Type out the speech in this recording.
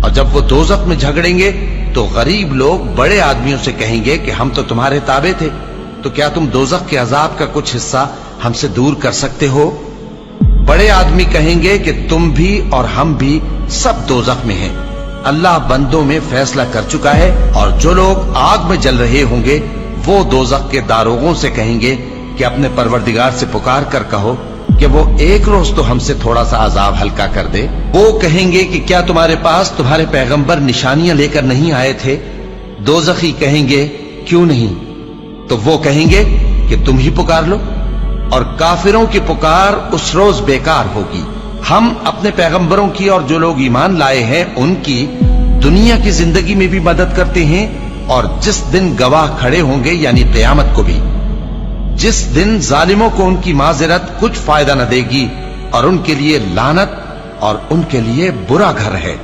اور جب وہ دوزخ میں جھگڑیں گے تو غریب لوگ بڑے آدمیوں سے کہیں گے کہ ہم تو تمہارے تابع تھے، تو کیا تم دوزخ کے عذاب کا کچھ حصہ ہم سے دور کر سکتے ہو؟ بڑے آدمی کہیں گے کہ تم بھی اور ہم بھی سب دوزخ میں ہیں، اللہ بندوں میں فیصلہ کر چکا ہے، اور جو لوگ آگ میں جل رہے ہوں گے وہ دوزخ کے داروغوں سے کہیں گے کہ اپنے پروردگار سے پکار کر کہو کہ وہ ایک روز تو ہم سے تھوڑا سا عذاب ہلکا کر دے۔ وہ کہیں گے کہ کیا تمہارے پاس تمہارے پیغمبر نشانیاں لے کر نہیں آئے تھے؟ دوزخی کہیں گے کیوں نہیں؟ تو وہ کہیں گے کہ تم ہی پکار لو، اور کافروں کی پکار اس روز بیکار ہوگی۔ ہم اپنے پیغمبروں کی اور جو لوگ ایمان لائے ہیں ان کی دنیا کی زندگی میں بھی مدد کرتے ہیں، اور جس دن گواہ کھڑے ہوں گے یعنی قیامت کو بھی، جس دن ظالموں کو ان کی معذرت کچھ فائدہ نہ دے گی، اور ان کے لیے لعنت اور ان کے لیے برا گھر ہے۔